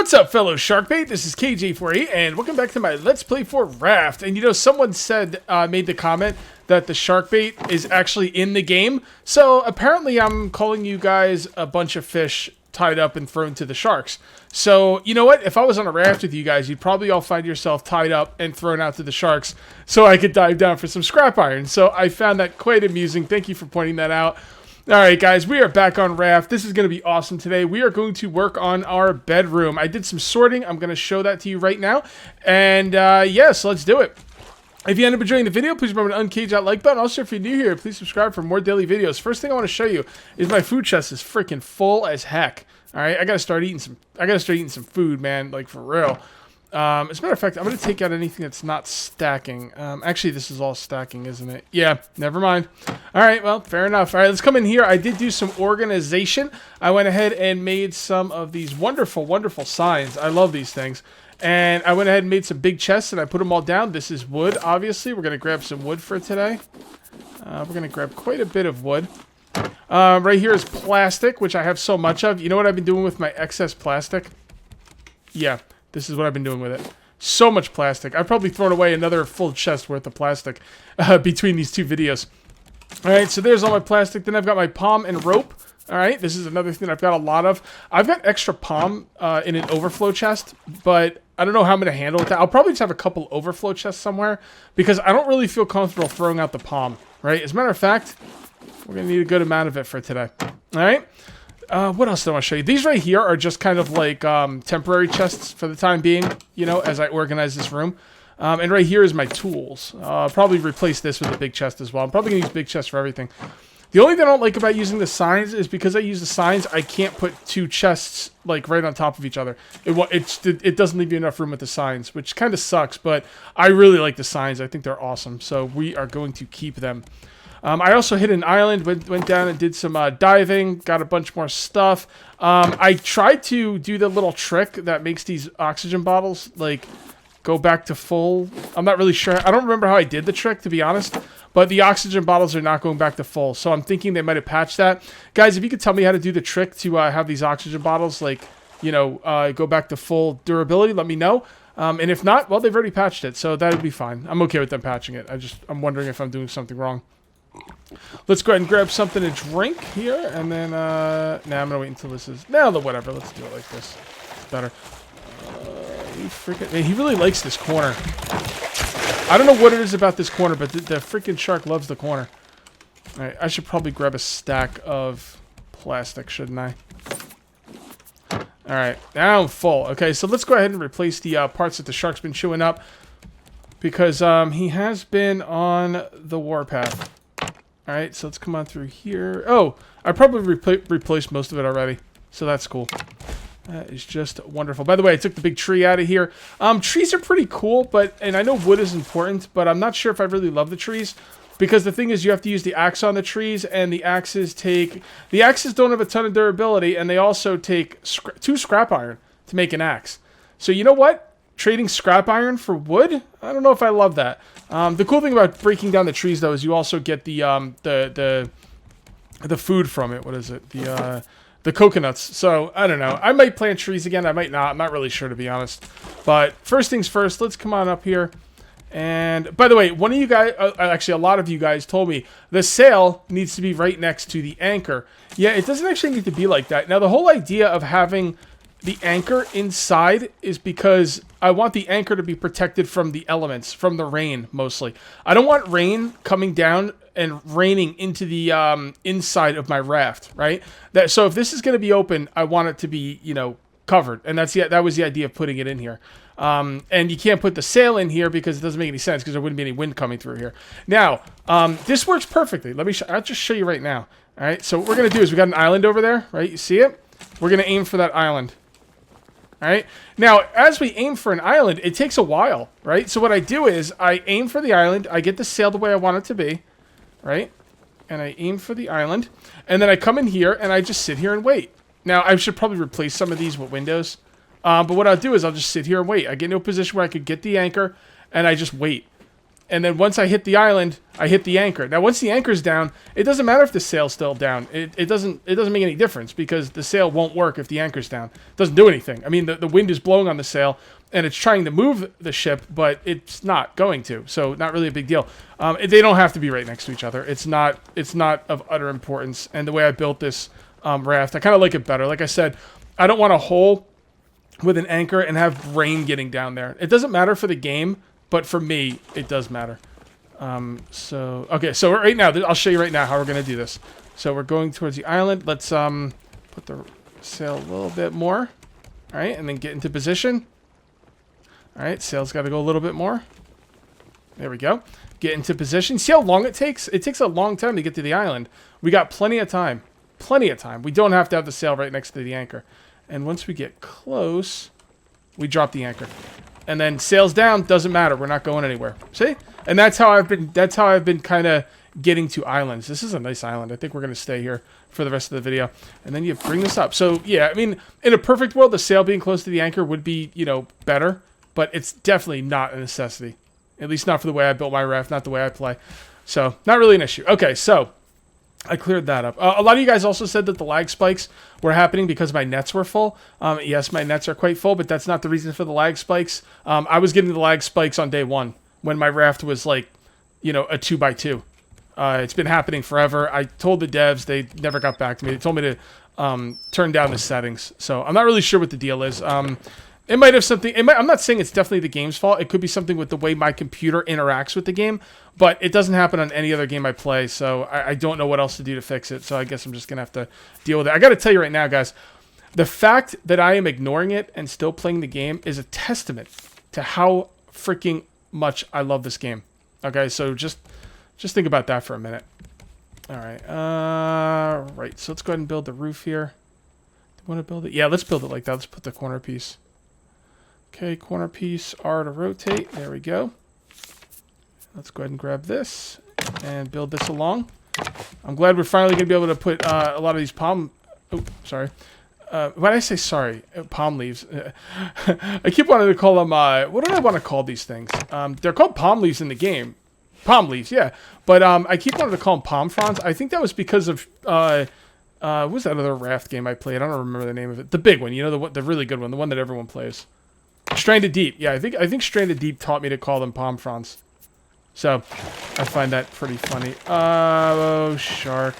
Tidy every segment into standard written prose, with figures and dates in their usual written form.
What's up, fellow Sharkbait? This is KJ48, and welcome back to my Let's Play for Raft. And you know, someone said, made the comment that the Sharkbait is actually in the game. So apparently I'm calling you guys a bunch of fish tied up and thrown to the sharks. So, you know what? If I was on a raft with you guys, you'd probably all find yourself tied up and thrown out to the sharks so I could dive down for some scrap iron. So I found that quite amusing. Thank you for pointing that out. Alright guys, we are back on Raft. This is going to be awesome today. We are going to work on our bedroom. I did some sorting. I'm going to show that to you right now. And yes, let's do it. If you end up enjoying the video, please remember to uncage that like button. Also, if you're new here, please subscribe for more daily videos. First thing I want to show you is my food chest is freaking full as heck. Alright, I gotta start eating some food, man, like for real. As a matter of fact, I'm going to take out anything that's not stacking. Actually, this is all stacking, isn't it? Yeah, never mind. All right, well, fair enough. All right, let's come in here. I did do some organization. I went ahead and made some of these wonderful, wonderful signs. I love these things. And I went ahead and made some big chests, and I put them all down. This is wood, obviously. We're going to grab some wood for today. We're going to grab quite a bit of wood. Right here is plastic, which I have so much of. You know what I've been doing with my excess plastic? Yeah. This is what I've been doing with it. So much plastic. I've probably thrown away another full chest worth of plastic between these two videos. Alright, so there's all my plastic. Then I've got my palm and rope. Alright, this is another thing I've got a lot of. I've got extra palm in an overflow chest, but I don't know how I'm going to handle it. I'll probably just have a couple overflow chests somewhere because I don't really feel comfortable throwing out the palm. Right? As a matter of fact, we're going to need a good amount of it for today. Alright? What else do I want to show you? These right here are just kind of like temporary chests for the time being, you know, as I organize this room. And right here is my tools. I'll probably replace this with a big chest as well. I'm probably going to use big chests for everything. The only thing I don't like about using the signs is because I use the signs, I can't put two chests like right on top of each other. It doesn't leave you enough room with the signs, which kind of sucks, but I really like the signs. I think they're awesome, so we are going to keep them. I also hit an island, went down and did some diving, got a bunch more stuff. I tried to do the little trick that makes these oxygen bottles, like, go back to full. I'm not really sure. I don't remember how I did the trick, to be honest. But the oxygen bottles are not going back to full. So I'm thinking they might have patched that. Guys, if you could tell me how to do the trick to have these oxygen bottles, like, you know, go back to full durability, let me know. And if not, well, they've already patched it. So that would be fine. I'm okay with them patching it. I'm wondering if I'm doing something wrong. Let's go ahead and grab something to drink here, and then, nah, I'm gonna wait until this is, whatever, let's do it like this. It's better. You freaking, man, he really likes this corner. I don't know what it is about this corner, but the freaking shark loves the corner. Alright, I should probably grab a stack of plastic, shouldn't I? Alright, now I'm full. Okay, so let's go ahead and replace the parts that the shark's been chewing up, because he has been on the warpath. Alright, so let's come on through here. Oh, I probably replaced most of it already. So that's cool. That is just wonderful. By the way, I took the big tree out of here. Trees are pretty cool, and I know wood is important, but I'm not sure if I really love the trees. Because the thing is, you have to use the axe on the trees, and the axes don't have a ton of durability, and they also take 2 scrap iron to make an axe. So you know what? Trading scrap iron for wood? I don't know if I love that. The cool thing about breaking down the trees, though, is you also get the food from it. What is it? The coconuts. So, I don't know. I might plant trees again. I might not. I'm not really sure, to be honest. But first things first, let's come on up here. And, by the way, one of you guys, actually, a lot of you guys told me the sail needs to be right next to the anchor. Yeah, it doesn't actually need to be like that. Now, the whole idea of having the anchor inside is because I want the anchor to be protected from the elements, from the rain, mostly. I don't want rain coming down and raining into the inside of my raft, right? So if this is going to be open, I want it to be, you know, covered. And that was the idea of putting it in here. And you can't put the sail in here because it doesn't make any sense because there wouldn't be any wind coming through here. Now, this works perfectly. I'll just show you right now. All right, so what we're going to do is we got an island over there, right? You see it? We're going to aim for that island. Alright, now as we aim for an island, it takes a while, right? So what I do is I aim for the island, I get the sail the way I want it to be, right? And I aim for the island, and then I come in here and I just sit here and wait. Now I should probably replace some of these with windows, but what I'll do is I'll just sit here and wait. I get into a position where I could get the anchor, and I just wait. And then once I hit the island, I hit the anchor. Now, once the anchor's down, it doesn't matter if the sail's still down. It doesn't make any difference because the sail won't work if the anchor's down. It doesn't do anything. I mean, the wind is blowing on the sail, and it's trying to move the ship, but it's not going to. So not really a big deal. They don't have to be right next to each other. It's not of utter importance. And the way I built this raft, I kind of like it better. Like I said, I don't want a hole with an anchor and have rain getting down there. It doesn't matter for the game, but for me, it does matter. Okay, so right now, I'll show you right now how we're going to do this. So we're going towards the island. Let's put the sail a little bit more. All right, and then get into position. All right, sail's got to go a little bit more. There we go. Get into position. See how long it takes? It takes a long time to get to the island. We got plenty of time. Plenty of time. We don't have to have the sail right next to the anchor. And once we get close, we drop the anchor. And then sails down, doesn't matter. We're not going anywhere. See? And that's how I've been kind of getting to islands. This is a nice island. I think we're going to stay here for the rest of the video. And then you bring this up. So, yeah, I mean, in a perfect world, the sail being close to the anchor would be, better. But it's definitely not a necessity. At least not for the way I built my raft, not the way I play. So, not really an issue. Okay, so I cleared that up. A lot of you guys also said that the lag spikes were happening because my nets were full. Yes, my nets are quite full, but that's not the reason for the lag spikes. I was getting the lag spikes on day one when my raft was like, a 2x2. It's been happening forever. I told the devs, they never got back to me. They told me to turn down the settings. So I'm not really sure what the deal is. It might have something. I'm not saying it's definitely the game's fault. It could be something with the way my computer interacts with the game, but it doesn't happen on any other game I play. So I don't know what else to do to fix it. So I guess I'm just gonna have to deal with it. I got to tell you right now, guys, the fact that I am ignoring it and still playing the game is a testament to how freaking much I love this game. Okay, so just think about that for a minute. All right, right. So let's go ahead and build the roof here. Do you want to build it? Yeah, let's build it like that. Let's put the corner piece. Okay, corner piece, R to rotate. There we go. Let's go ahead and grab this and build this along. I'm glad we're finally going to be able to put a lot of these palm... Oh, sorry. When I say sorry, palm leaves. I keep wanting to call them... what do I want to call these things? They're called palm leaves in the game. Palm leaves, yeah. But I keep wanting to call them palm fronds. I think that was because of... what was that other raft game I played? I don't remember the name of it. The big one, the really good one. The one that everyone plays. Stranded Deep. Yeah, I think Stranded Deep taught me to call them palm fronds. So, I find that pretty funny. Oh, shark.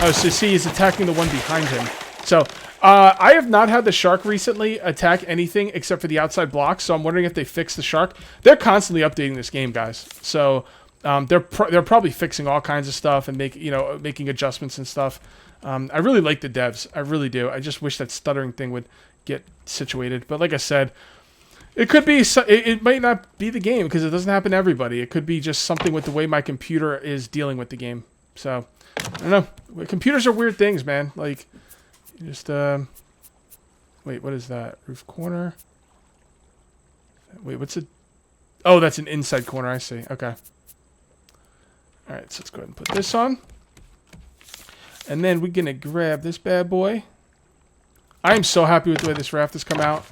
Oh, so see, he's attacking the one behind him. So, I have not had the shark recently attack anything except for the outside blocks, so I'm wondering if they fixed the shark. They're constantly updating this game, guys. So, they're probably fixing all kinds of stuff and making adjustments and stuff. I really like the devs. I really do. I just wish that stuttering thing would get situated. But like I said, it could be. It might not be the game because it doesn't happen to everybody. It could be just something with the way my computer is dealing with the game. So I don't know. Computers are weird things, man. Like just wait, what is that? Roof corner. Wait, what's it? Oh, that's an inside corner. I see. Okay. All right, so let's go ahead and put this on. And then we're going to grab this bad boy. I am so happy with the way this raft has come out.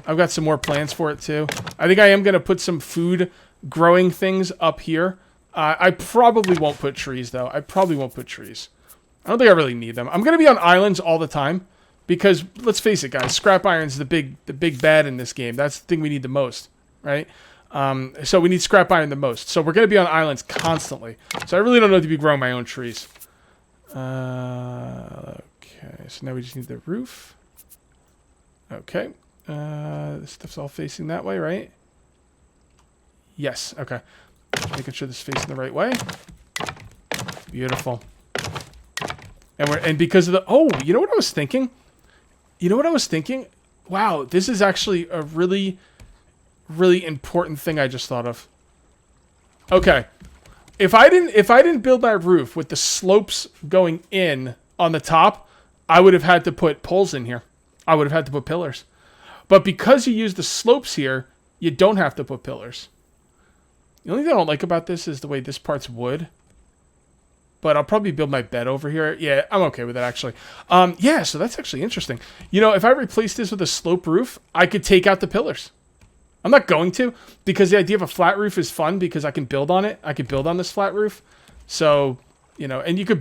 I've got some more plans for it, too. I think I am going to put some food growing things up here. I probably won't put trees, though. I probably won't put trees. I don't think I really need them. I'm going to be on islands all the time. Because, let's face it, guys. Scrap iron's the big bad in this game. That's the thing we need the most, right? So we need scrap iron the most. So we're going to be on islands constantly. So I really don't know to be growing my own trees. Okay, so now we just need the roof. Okay. This stuff's all facing that way, right? Yes, okay. Making sure this is facing the right way. Beautiful. And because of the... Oh, you know what I was thinking? Wow, this is actually a really, really important thing I just thought of. Okay. If I didn't build my roof with the slopes going in on the top, I would have had to put poles in here. I would have had to put pillars. But because you use the slopes here, you don't have to put pillars. The only thing I don't like about this is the way this part's wood. But I'll probably build my bed over here. Yeah, I'm okay with it, actually. So that's actually interesting. If I replace this with a slope roof, I could take out the pillars. I'm not going to, because the idea of a flat roof is fun because I can build on it. I could build on this flat roof. So, you know, and you can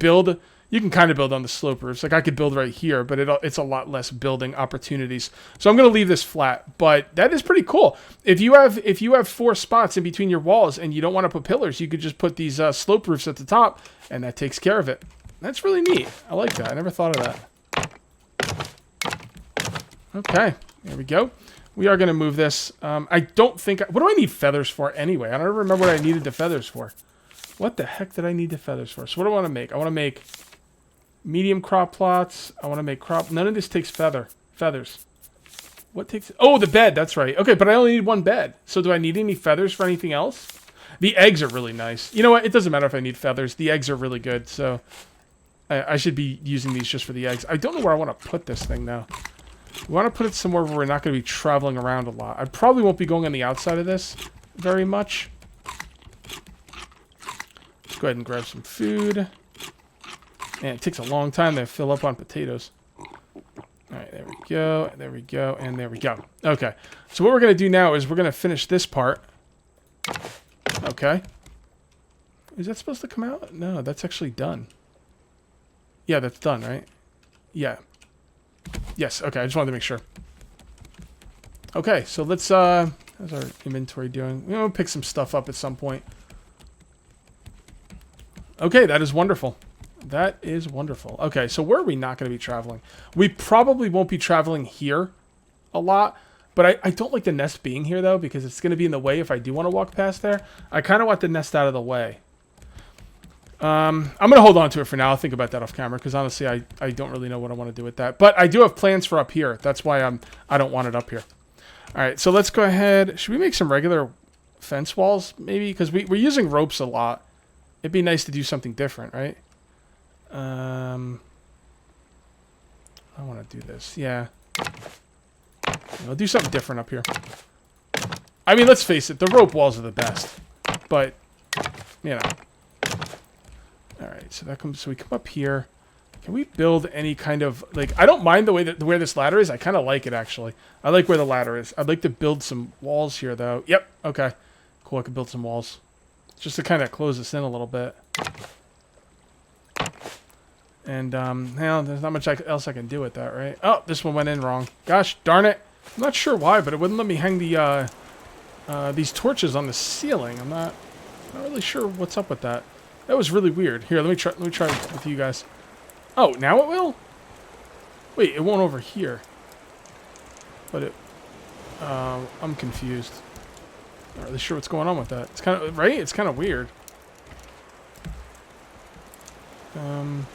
kind of build on the slope roofs. Like I could build right here, but it's a lot less building opportunities. So I'm going to leave this flat, but that is pretty cool. If you have 4 spots in between your walls and you don't want to put pillars, you could just put these slope roofs at the top, and that takes care of it. That's really neat. I like that. I never thought of that. Okay, there we go. We are going to move this. I don't think... What do I need feathers for anyway? I don't remember what I needed the feathers for. What the heck did I need the feathers for? So what do I want to make? I want to make medium crop plots. I want to make crop... None of this takes feathers. What takes... Oh, the bed. That's right. Okay, but I only need 1 bed. So do I need any feathers for anything else? The eggs are really nice. You know what? It doesn't matter if I need feathers. The eggs are really good, so... I should be using these just for the eggs. I don't know where I want to put this thing, though. We want to put it somewhere where we're not going to be traveling around a lot. I probably won't be going on the outside of this very much. Let's go ahead and grab some food. Man, it takes a long time to fill up on potatoes. Alright, there we go, there we go, and there we go. Okay, so what we're going to do now is we're going to finish this part. Okay. Is that supposed to come out? No, that's actually done. Yeah, that's done, right? Yeah. Yes, okay, I just wanted to make sure. Okay, so let's, how's our inventory doing? We'll pick some stuff up at some point. Okay, that is wonderful. That is wonderful. Okay, so where are we not going to be traveling? We probably won't be traveling here a lot, but I don't like the nest being here, though, because it's going to be in the way if I do want to walk past there. I kind of want the nest out of the way. I'm going to hold on to it for now. I'll think about that off camera, because honestly, I don't really know what I want to do with that. But I do have plans for up here. That's why I don't want it up here. All right, so let's go ahead. Should we make some regular fence walls, maybe? Because we're using ropes a lot. It'd be nice to do something different, right? I want to do this. Yeah. I'll do something different up here. I mean, let's face it. The rope walls are the best. But, you know. Alright, so that comes. So we come up here. Can we build any kind of... Like, I don't mind the way that where this ladder is. I kind of like it, actually. I like where the ladder is. I'd like to build some walls here, though. Yep. Okay. Cool. I can build some walls. Just to kind of close this in a little bit. And, now, there's not much else I can do with that, right? Oh, this one went in wrong. Gosh darn it. I'm not sure why, but it wouldn't let me hang the, these torches on the ceiling. I'm not really sure what's up with that. That was really weird. Here, let me try it with you guys. Oh, now it will? Wait, it won't over here. But it... I'm confused. Not really sure what's going on with that. It's kind of... Right? It's kind of weird.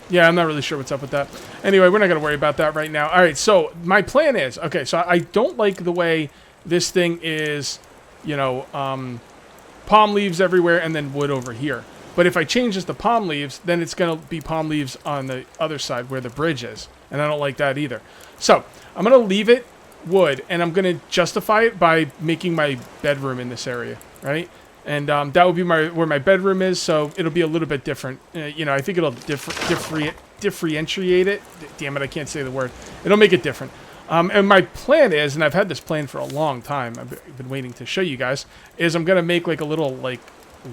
Yeah, I'm not really sure what's up with that. Anyway, we're not going to worry about that right now. Alright, so my plan is... Okay, so I don't like the way this thing is, you know, palm leaves everywhere and then wood over here. But if I change this to palm leaves, then it's going to be palm leaves on the other side where the bridge is. And I don't like that either. So, I'm going to leave it wood, and I'm going to justify it by making my bedroom in this area, right? And that would be where my bedroom is, so it'll be a little bit different. You know, I think it'll differentiate it. Damn it, I can't say the word. It'll make it different. And my plan is, and I've had this plan for a long time, I've been waiting to show you guys, is I'm going to make like a little like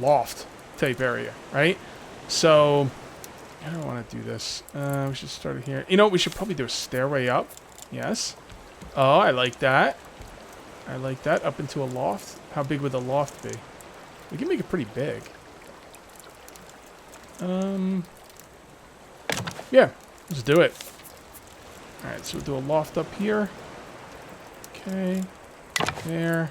loft type area, right? So I don't want to do this. We should start it here. You know, we should probably do a stairway up. Yes. Oh, I like that. I like that. Up into a loft. How big would the loft be? We can make it pretty big. Yeah, let's do it. Alright, so we'll do a loft up here. Okay. There.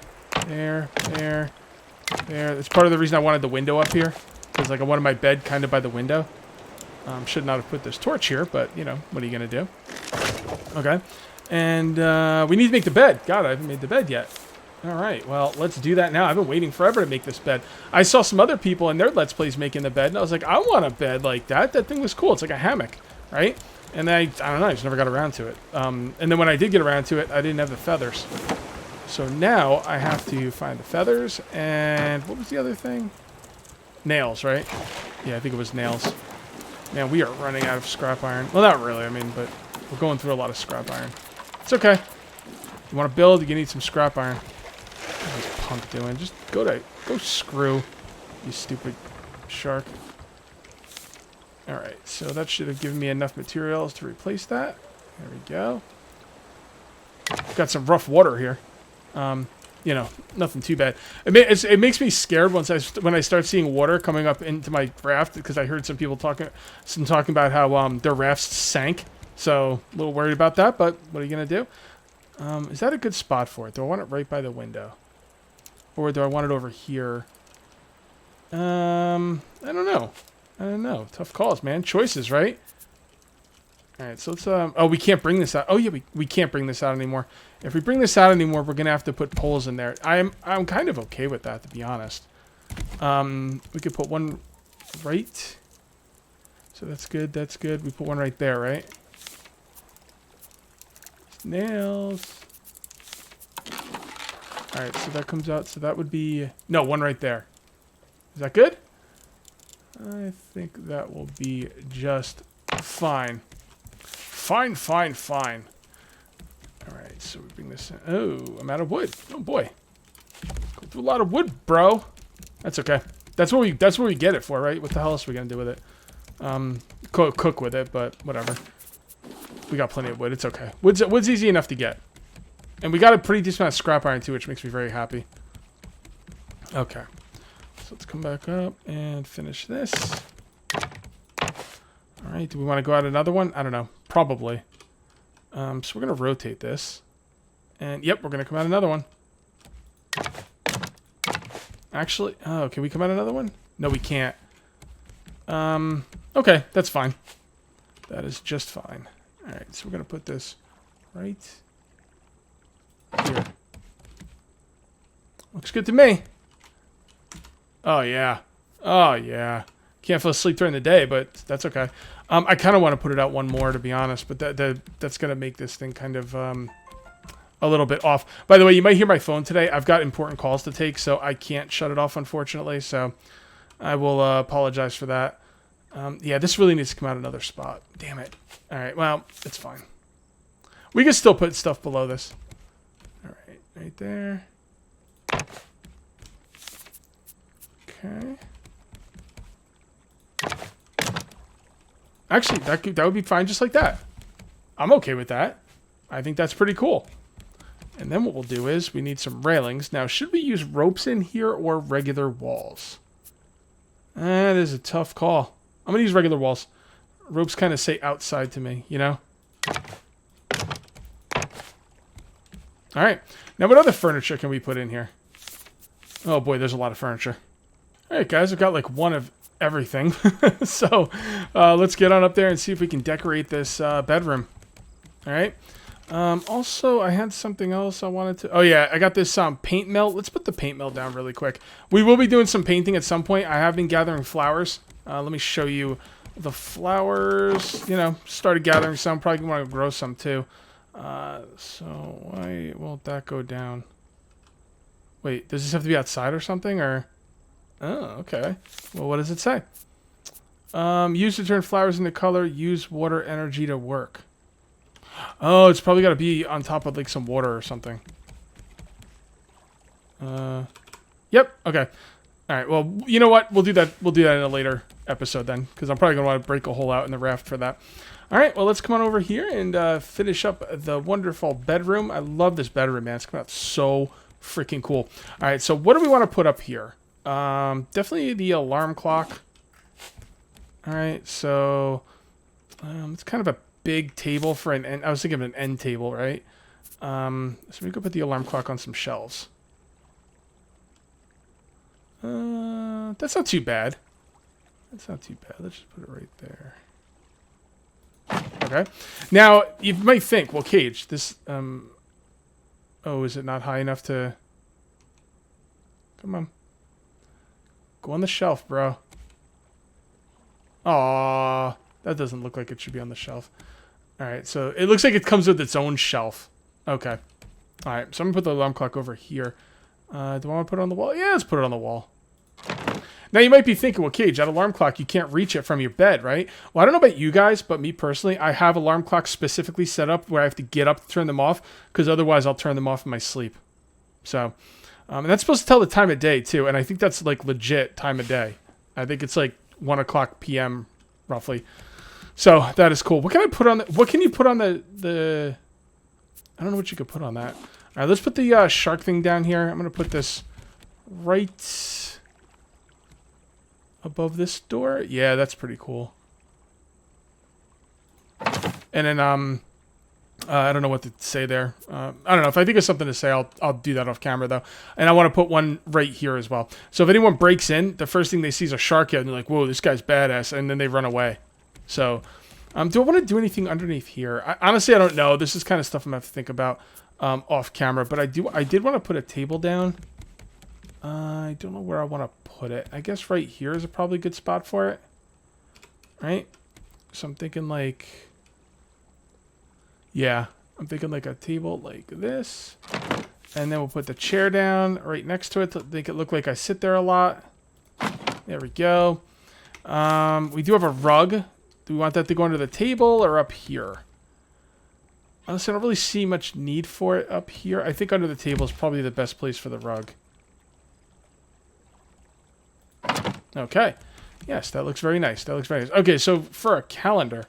That's part of the reason I wanted the window up here. Because, like, I wanted my bed kind of by the window. Should not have put this torch here, but, you know, what are you going to do? Okay. And we need to make the bed. God, I haven't made the bed yet. Alright, well, let's do that now. I've been waiting forever to make this bed. I saw some other people in their Let's Plays making the bed, and I was like, I want a bed like that. That thing was cool. It's like a hammock, right? And then I don't know, I just never got around to it. And then when I did get around to it, I didn't have the feathers. So now I have to find the feathers, and what was the other thing? Nails, right? Yeah, I think it was nails. Man, we are running out of scrap iron. Well, not really, I mean, but we're going through a lot of scrap iron. It's okay. You want to build, you need some scrap iron. These punk doing? Just go screw, you stupid shark. Alright, so that should have given me enough materials to replace that. There we go. Got some rough water here. You know, nothing too bad. It makes me scared when I start seeing water coming up into my raft, because I heard some people talking about how their rafts sank. So a little worried about that, but what are you gonna do? Is that a good spot for it? Do I want it right by the window, or do I want it over here? I don't know. I don't know. Tough calls, man. Choices, right? All right, so let's. Oh, we can't bring this out. Oh yeah, we can't bring this out anymore. If we bring this out anymore, we're gonna have to put poles in there. I'm kind of okay with that, to be honest. We could put one right. So that's good. That's good. We put one right there, right? Nails. All right, so that comes out. So that would be no one right there. Is that good? I think that will be just fine. Fine, fine, fine. All right, so we bring this in. Oh, I'm out of wood. Oh boy, go through a lot of wood, bro. That's okay. That's what we get it for, right? What the hell else are we gonna do with it? Cook with it, but whatever. We got plenty of wood. It's okay. Wood's easy enough to get, and we got a pretty decent amount of scrap iron too, which makes me very happy. Okay, so let's come back up and finish this. All right, do we want to go out another one? I don't know. Probably. So we're going to rotate this. And, yep, we're going to come out another one. Actually, oh, can we come out another one? No, we can't. Okay, that's fine. That is just fine. All right, so we're going to put this right here. Looks good to me. Oh, yeah. Oh, yeah. Can't fall asleep during the day, but that's okay. I kind of want to put it out one more, to be honest, but that's going to make this thing kind of a little bit off. By the way, you might hear my phone today. I've got important calls to take, so I can't shut it off, unfortunately, so I will apologize for that. Yeah, this really needs to come out another spot. Damn it. All right, well, it's fine. We can still put stuff below this. All right, right there. Okay. Actually, that would be fine just like that. I'm okay with that. I think that's pretty cool. And then what we'll do is we need some railings. Now, should we use ropes in here or regular walls? That is a tough call. I'm going to use regular walls. Ropes kind of say outside to me, you know? All right. Now, what other furniture can we put in here? Oh, boy, there's a lot of furniture. All right, guys, I've got like one of everything. So let's get on up there and see if we can decorate this bedroom. All right. Also, I had something else I wanted to... Oh, yeah, I got this paint mill. Let's put the paint mill down really quick. We will be doing some painting at some point. I have been gathering flowers. Let me show you the flowers. You know, started gathering some. Probably want to grow some, too. So why won't that go down? Wait, does this have to be outside or something, or... Oh, okay. Well, what does it say? Use to turn flowers into color. Use water energy to work. Oh, it's probably got to be on top of like some water or something. Yep. Okay. All right. Well, you know what? We'll do that. We'll do that in a later episode then, because I'm probably gonna want to break a hole out in the raft for that. All right. Well, let's come on over here and finish up the wonderful bedroom. I love this bedroom, man. It's coming out so freaking cool. All right. So what do we want to put up here? Definitely the alarm clock. All right, so it's kind of a big table for an end. I was thinking of an end table, right? So we could put the alarm clock on some shelves. That's not too bad. That's not too bad. Let's just put it right there. Okay. Now you might think, well, Cage, this. Oh, is it not high enough to? Come on. Go on the shelf, bro. Aww. That doesn't look like it should be on the shelf. Alright, so it looks like it comes with its own shelf. Okay. Alright, so I'm going to put the alarm clock over here. Do I want to put it on the wall? Yeah, let's put it on the wall. Now, you might be thinking, well, Cage, that alarm clock, you can't reach it from your bed, right? Well, I don't know about you guys, but me personally, I have alarm clocks specifically set up where I have to get up to turn them off, because otherwise I'll turn them off in my sleep. So... And that's supposed to tell the time of day too. And I think that's like legit time of day. I think it's like 1 o'clock p.m. roughly. So that is cool. What can I put on the, what can you put on the, I don't know what you could put on that. All right, let's put the shark thing down here. I'm going to put this right above this door. Yeah, that's pretty cool. And then, I don't know what to say there. I don't know. If I think of something to say, I'll do that off camera, though. And I want to put one right here as well. So if anyone breaks in, the first thing they see is a shark head, and they're like, whoa, this guy's badass. And then they run away. So, do I want to do anything underneath here? Honestly, I don't know. This is kind of stuff I'm going to have to think about off camera. But I did want to put a table down. I don't know where I want to put it. I guess right here is a probably good spot for it. Right? So I'm thinking like... Yeah, I'm thinking like a table like this. And then we'll put the chair down right next to it to make it look like I sit there a lot. There we go. We do have a rug. Do we want that to go under the table or up here? Honestly, I don't really see much need for it up here. I think under the table is probably the best place for the rug. Okay. Yes, that looks very nice. That looks very nice. Okay, so for a calendar...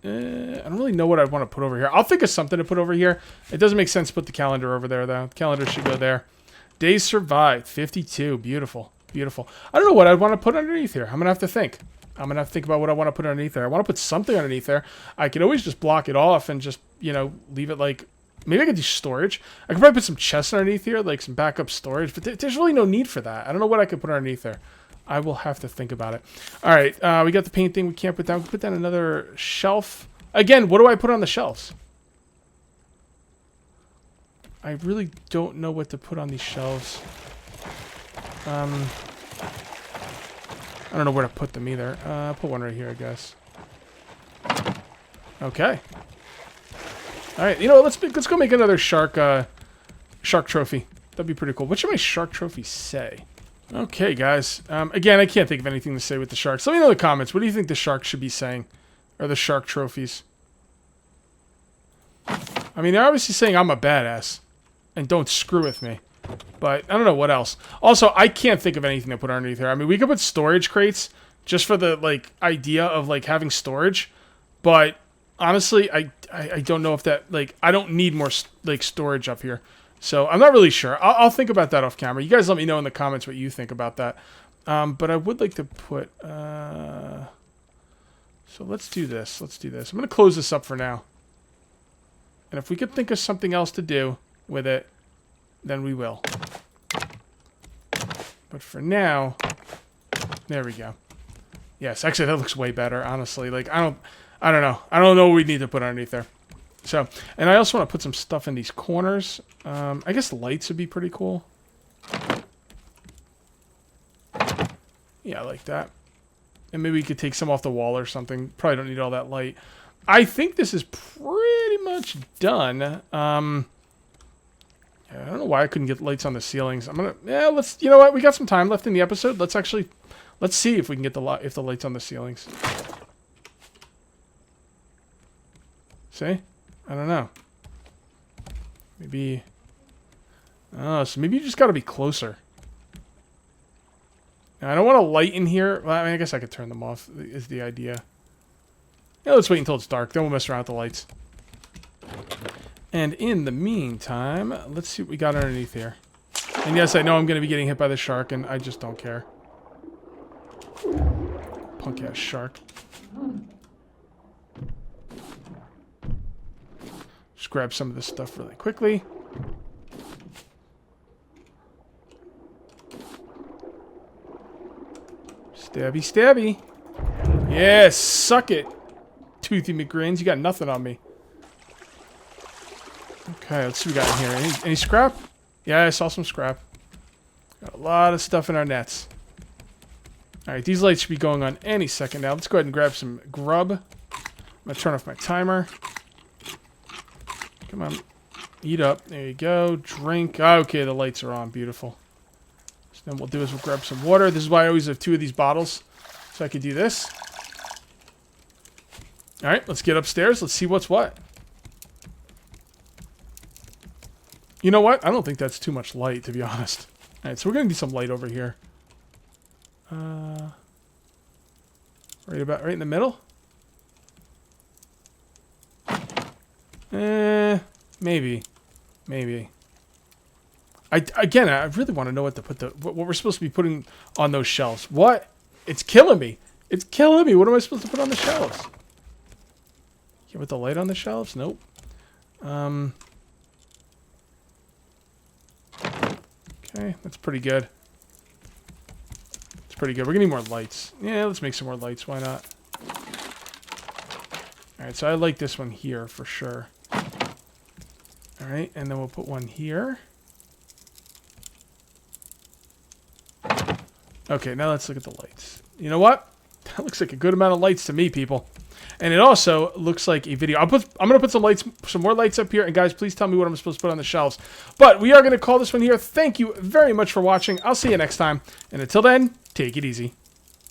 I don't really know what I want to put over here. I'll think of something to put over here. It doesn't make sense to put the calendar over there, though. The calendar should go there. Days survived. 52. Beautiful. Beautiful. I don't know what I'd want to put underneath here. I'm going to have to think. I'm going to have to think about what I want to put underneath there. I want to put something underneath there. I could always just block it off and just, you know, leave it like... Maybe I could do storage. I could probably put some chests underneath here, like some backup storage. But there's really no need for that. I don't know what I could put underneath there. I will have to think about it. All right, we got the paint thing we can't put down. We can put down another shelf. Again, what do I put on the shelves? I really don't know what to put on these shelves. I don't know where to put them either. I'll put one right here, I guess. Okay. All right, you know, let's go make another shark trophy. That'd be pretty cool. What should my shark trophy say? Okay, guys. Again, I can't think of anything to say with the sharks. Let me know in the comments. What do you think the sharks should be saying? Or the shark trophies? I mean, they're obviously saying I'm a badass. And don't screw with me. But I don't know what else. Also, I can't think of anything to put underneath here. I mean, we could put storage crates just for the, like, idea of, like, having storage. But honestly, I don't know if that, like, I don't need more, like, storage up here. So I'm not really sure. I'll think about that off camera. You guys let me know in the comments what you think about that. But I would like to put... So let's do this. Let's do this. I'm going to close this up for now. And if we could think of something else to do with it, then we will. But for now... There we go. Yes, actually that looks way better, honestly. Like, I don't know. I don't know what we need to put underneath there. So, and I also want to put some stuff in these corners. I guess lights would be pretty cool. Yeah, I like that. And maybe we could take some off the wall or something. Probably don't need all that light. I think this is pretty much done. Yeah, I don't know why I couldn't get lights on the ceilings. Let's, you know what? We got some time left in the episode. Let's see if we can get the lights on the ceilings. See? I don't know. Maybe... Oh, so maybe you just got to be closer. Now, I don't want a light in here. Well, I mean, I guess I could turn them off, is the idea. Yeah, let's wait until it's dark. Then we'll mess around with the lights. And in the meantime, let's see what we got underneath here. And yes, I know I'm going to be getting hit by the shark, and I just don't care. Punk-ass shark. Just grab some of this stuff really quickly. Stabby, stabby. Yeah, suck it. Toothy McGrins, you got nothing on me. Okay, let's see what we got in here. Any scrap? Yeah, I saw some scrap. Got a lot of stuff in our nets. Alright, these lights should be going on any second now. Let's go ahead and grab some grub. I'm going to turn off my timer. Come on. Eat up. There you go. Drink. Okay, the lights are on. Beautiful. So then what we'll do is we'll grab some water. This is why I always have 2 of these bottles. So I can do this. Alright, let's get upstairs. Let's see what's what. You know what? I don't think that's too much light, to be honest. All right, so we're going to need some light over here. Right in the middle? Maybe. Maybe. Again, I really want to know what to put what we're supposed to be putting on those shelves. What? It's killing me. It's killing me. What am I supposed to put on the shelves? Yeah, with the light on the shelves? Nope. Okay, that's pretty good. It's pretty good. We're gonna need more lights. Yeah, let's make some more lights. Why not? Alright, so I like this one here for sure. Alright, and then we'll put one here. Okay, now let's look at the lights. You know what? That looks like a good amount of lights to me, people. And it also looks like a video. I'm gonna put some more lights up here. And guys, please tell me what I'm supposed to put on the shelves. But we are gonna call this one here. Thank you very much for watching. I'll see you next time. And until then, take it easy.